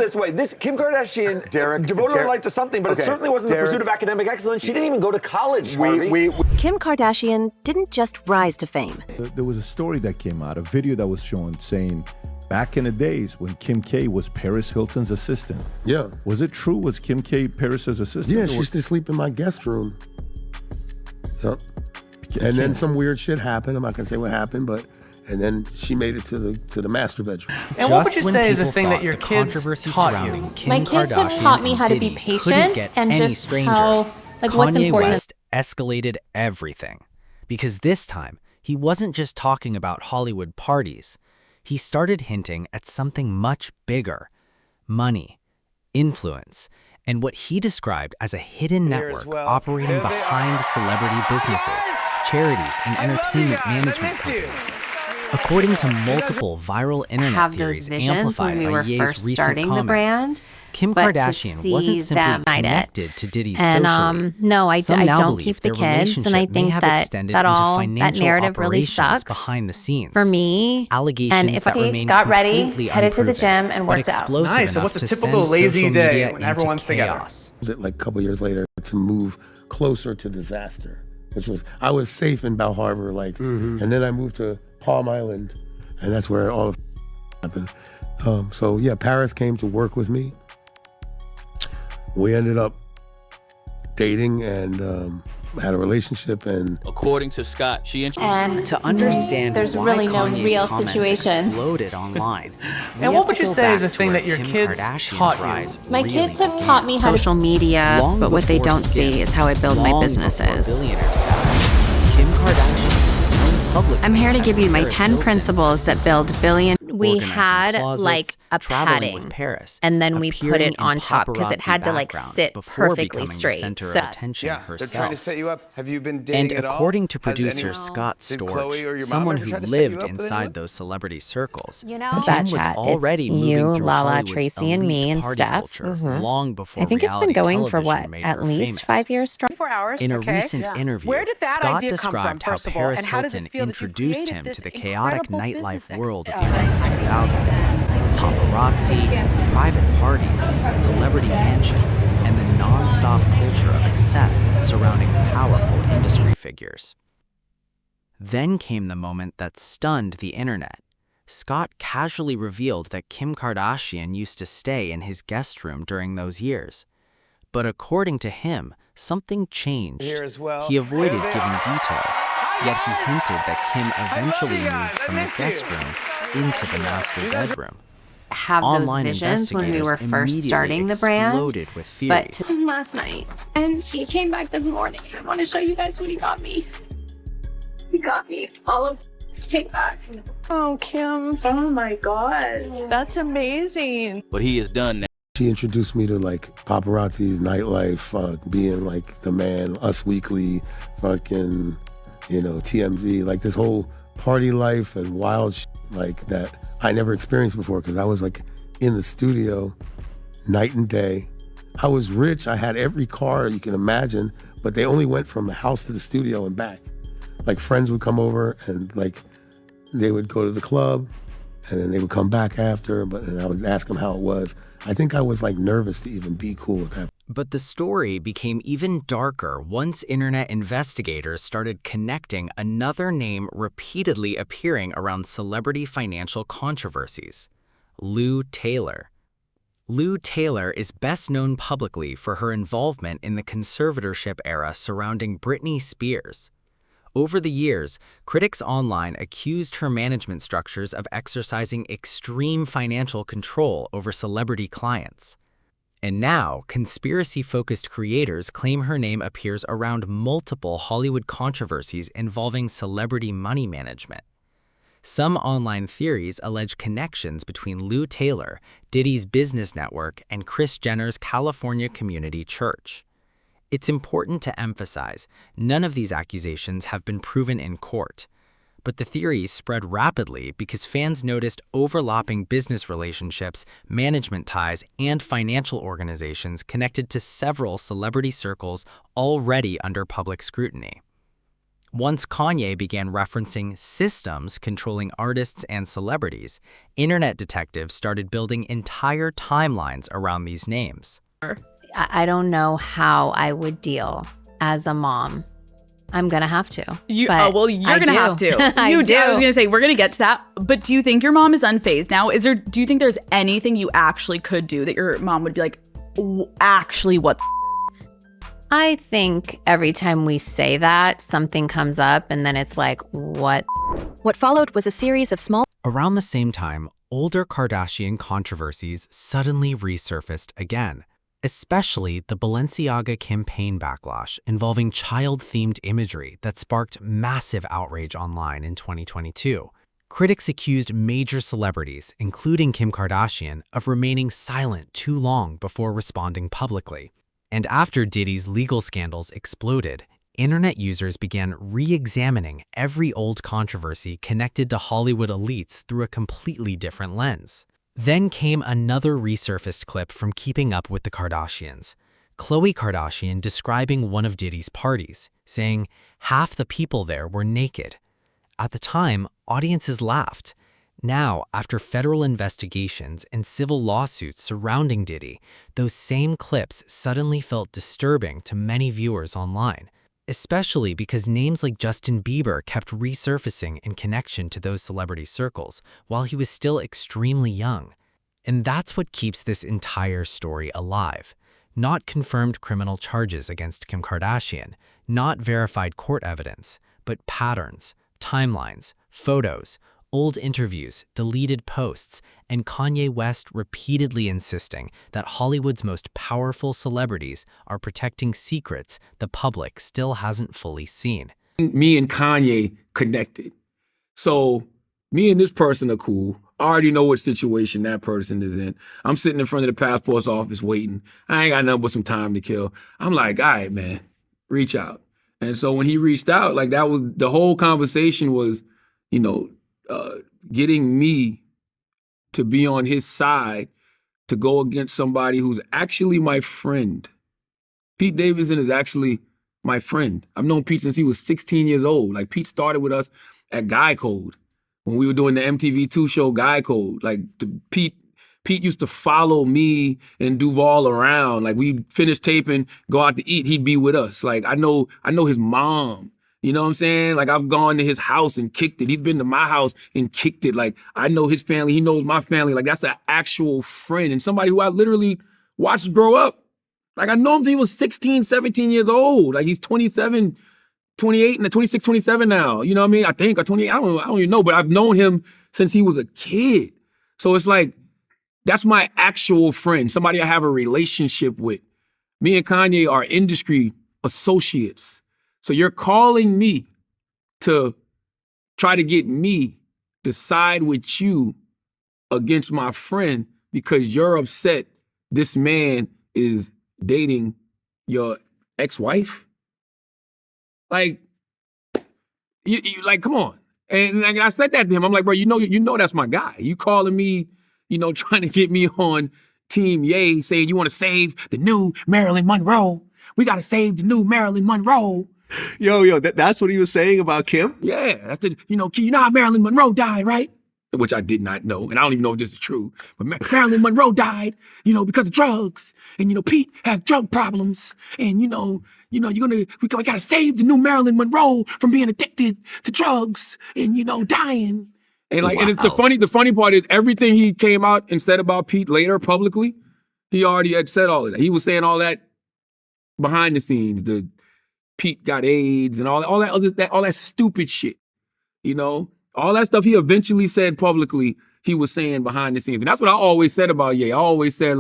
This way, this Kim Kardashian devoted her life to something, but it certainly wasn't the pursuit of academic excellence. She didn't even go to college, Harvey. Kim Kardashian didn't just rise to fame. There was a story that came out, a video that was shown saying back in the days when Kim K was Paris Hilton's assistant. Yeah. Was it true? Was Kim K Paris's assistant? Yeah, she used to sleep in my guest room. Yep. And then some weird shit happened. I'm not gonna say what happened, but and then she made it to the master bedroom. And what would you say is a thing that your kids taught you? My kids have taught me how to be patient and just how, like, what's Kanye important. West escalated everything. Because this time, he wasn't just talking about Hollywood parties. He started hinting at something much bigger: money, influence, and what he described as a hidden network operating behind celebrity businesses, charities, and entertainment management companies. According to multiple viral internet theories amplified by Ye's recent comments, Kim Kardashian wasn't simply connected to Diddy's socially. No, I don't believe keep the their kids, and I relationship may think have that extended that into all that financial narrative really operations sucks behind the scenes. for me. Allegations And if that I remain got ready, completely headed to the unproven, gym, and but worked out. explosive Nice. So enough what's a to typical send lazy social day media when into everyone's together? chaos. Like a couple years later to move closer to disaster, which was I was safe in Bal Harbor, and then I moved to Palm Island, and that's where all of happened. So yeah, Paris came to work with me. We ended up dating and had a relationship, and according to Scott, And To understand there's why really no Kanye's real comments situations. exploded online. And what would you say is a thing that your kids taught you? My kids have taught me how social media, but what they don't see is how I build my businesses. Billionaire status, Kim Kardashian was known publicly. I'm here to as give you my Paris 10 Hilton's principles that build billion. We organizing had closets, like a traveling with padding, Paris, and then we put appearing it on in top because it paparazzi had to like backgrounds sit before perfectly becoming the straight. center So of attention herself. They're trying to set you up. Have you been And dating at all? according to Has producer anyone- Scott Did Chloe or Storch, your mom someone ever who try to set you lived up with inside anyone? those celebrity circles, the Kim Bat was Chat, already it's moving you, through Lala, Hollywood's Tracy, and me, elite and party Steph. culture long before I think it's been reality going for television what, made at her least famous. 5 years strong. 4 hours. In a okay. recent interview, Where did that Scott idea come described from, how first of all, Paris and how did it Hilton feel that you introduced created him this to the chaotic incredible nightlife business world of the experience? early 2000s. Paparazzi, private parties, celebrity mansions, and the non-stop culture of excess surrounding powerful industry figures. Then came the moment that stunned the internet. Scott casually revealed that Kim Kardashian used to stay in his guest room during those years. But according to him, something changed. He avoided giving details, yet he hinted that Kim eventually moved from the guest room into the master bedroom. Have Online those visions when we investigators were first immediately starting the brand. exploded with theories. But last night, and he came back this morning. I want to show you guys what he got me. He got me all of his take back. Oh, Kim. Oh my God. That's amazing. But he is done now. she introduced me to like paparazzi's nightlife, being like the man, Us Weekly, fucking, TMZ, like this whole party life and wild shit like that I never experienced before because I was like in the studio night and day. I was rich. I had every car you can imagine, but they only went from the house to the studio and back. Like friends would come over and like they would go to the club and then they would come back after, and I would ask them how it was. I think I was like nervous to even be cool with that. But the story became even darker once internet investigators started connecting another name repeatedly appearing around celebrity financial controversies: Lou Taylor. Lou Taylor is best known publicly for her involvement in the conservatorship era surrounding Britney Spears. Over the years, critics online accused her management structures of exercising extreme financial control over celebrity clients. And now, conspiracy-focused creators claim her name appears around multiple Hollywood controversies involving celebrity money management. Some online theories allege connections between Lou Taylor, Diddy's business network, and Kris Jenner's California Community Church. It's important to emphasize, none of these accusations have been proven in court. But the theories spread rapidly because fans noticed overlapping business relationships, management ties, and financial organizations connected to several celebrity circles already under public scrutiny. Once Kanye began referencing systems controlling artists and celebrities, internet detectives started building entire timelines around these names. I don't know how I would deal as a mom. I'm going to have to. You're going to have to. I do. I was going to say, we're going to get to that. But do you think your mom is unfazed now? Do you think there's anything you actually could do that your mom would be like, actually, what the I think every time we say that, something comes up and then it's like, what? What followed was a series of small. Around the same time, older Kardashian controversies suddenly resurfaced again, especially the Balenciaga campaign backlash involving child-themed imagery that sparked massive outrage online in 2022. Critics accused major celebrities, including Kim Kardashian, of remaining silent too long before responding publicly. And after Diddy's legal scandals exploded, internet users began re-examining every old controversy connected to Hollywood elites through a completely different lens. Then came another resurfaced clip from Keeping Up with the Kardashians. Khloe Kardashian describing one of Diddy's parties, saying half the people there were naked. At the time, audiences laughed. Now, after federal investigations and civil lawsuits surrounding Diddy, those same clips suddenly felt disturbing to many viewers online, especially because names like Justin Bieber kept resurfacing in connection to those celebrity circles while he was still extremely young. And that's what keeps this entire story alive. Not confirmed criminal charges against Kim Kardashian, not verified court evidence, but patterns, timelines, photos, old interviews, deleted posts, and Kanye West repeatedly insisting that Hollywood's most powerful celebrities are protecting secrets the public still hasn't fully seen. Me and Kanye connected. So me and this person are cool. I already know what situation that person is in. I'm sitting in front of the passport's office waiting. I ain't got nothing but some time to kill. I'm like, all right, man, reach out. And so when he reached out, like that was, the whole conversation was, getting me to be on his side to go against somebody who's actually my friend. Pete Davidson is actually my friend. I've known Pete since he was 16 years old. Like Pete started with us at Guy Code when we were doing the MTV2 show Guy Code. Like Pete used to follow me and Duval around. Like we finished taping, go out to eat, he'd be with us. Like I know his mom. You know what I'm saying? Like I've gone to his house and kicked it. He's been to my house and kicked it. Like I know his family, he knows my family. Like that's an actual friend and somebody who I literally watched grow up. Like I know him since he was 16, 17 years old. Like he's 27, 28, and 26, 27 now. You know what I mean? I think, or 28, I don't even know, but I've known him since he was a kid. So it's like, that's my actual friend, somebody I have a relationship with. Me and Kanye are industry associates. So you're calling me to try to get me to side with you against my friend because you're upset this man is dating your ex-wife? Like, you like, come on. And I said that to him. I'm like, bro, you know that's my guy. You calling me, trying to get me on Team Ye, saying you want to save the new Marilyn Monroe. We got to save the new Marilyn Monroe. Yo, that's what he was saying about Kim? Yeah, that's the, you know how Marilyn Monroe died, right? Which I did not know, and I don't even know if this is true. But Marilyn Monroe died, because of drugs, and Pete has drug problems, and we gotta save the new Marilyn Monroe from being addicted to drugs and dying. And and it's the funny part is everything he came out and said about Pete later publicly, he already had said all of that. He was saying all that behind the scenes, the Pete got AIDS and all that stupid shit, all that stuff he eventually said publicly, he was saying behind the scenes. And that's what I always said about Ye. I always said,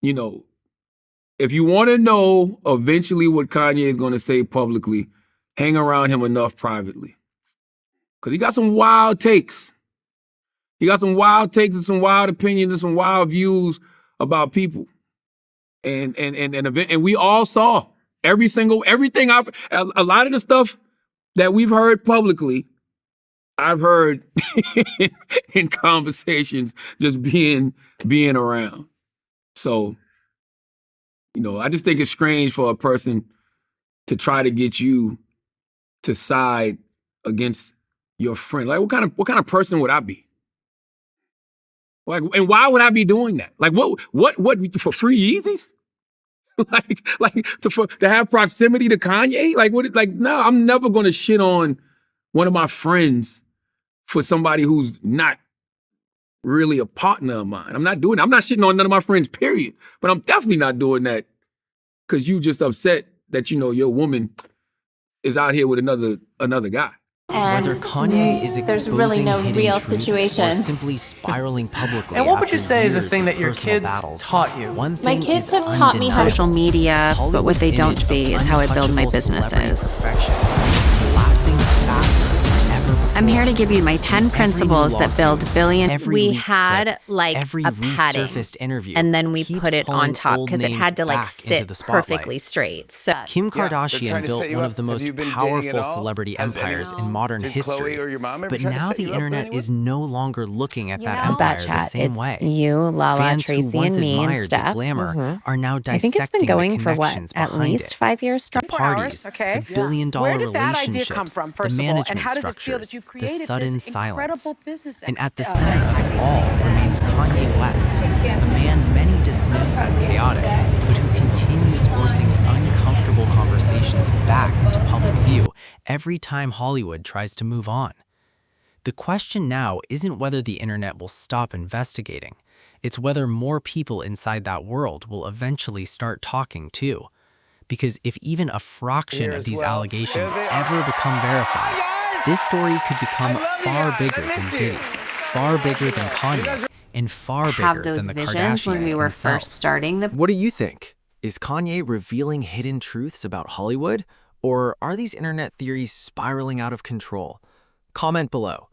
if you want to know eventually what Kanye is going to say publicly, hang around him enough privately. Because he got some wild takes. He got some wild takes and some wild opinions and some wild views about people. And we all saw everything a lot of the stuff that we've heard publicly, I've heard in conversations just being around. So, I just think it's strange for a person to try to get you to side against your friend? Like, what kind of person would I be? Like, and why would I be doing that? Like, what for free Yeezys? to have proximity to Kanye? Like, what? Like, no, I'm never gonna shit on one of my friends for somebody who's not really a partner of mine. I'm not doing that. I'm not shitting on none of my friends, period. But I'm definitely not doing that because you just upset that, you know, your woman is out here with another guy. And whether Kanye is there's really no exposing real hidden truths situation. or simply spiraling publicly. And what would you after say is the years thing of that your personal kids battles, taught you? one My thing kids is have taught me undeniable. social media, but what they don't see is how I build my businesses. I'm here to give you my 10 principles that build billion. We had like a padding, and then we put it on top because it had to like sit perfectly straight. So Kim Kardashian built one of the most powerful celebrity empires in modern history. But now the internet is no longer looking at that empire the same it's way. you, Lala, Fans Tracy, who once and me and admired the Steph. glamour are now I dissecting think it's been going the for what, connections at behind least it. 5 years The straight. parties, the billion-dollar relationships, the management structures, the sudden silence. And at the center of it all remains Kanye West, a man many dismiss as chaotic, but who continues forcing uncomfortable conversations back into public view every time Hollywood tries to move on. The question now isn't whether the internet will stop investigating. It's whether more people inside that world will eventually start talking too. Because if even a fraction of these allegations ever become verified, this story could become far bigger than Diddy, far bigger than Kanye, and far bigger than the Kardashians when we were themselves. first starting the. What do you think? Is Kanye revealing hidden truths about Hollywood? Or are these internet theories spiraling out of control? Comment below.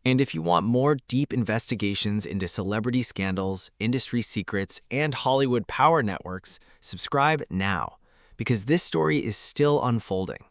And if you want more deep investigations into celebrity scandals, industry secrets, and Hollywood power networks, subscribe now, because this story is still unfolding.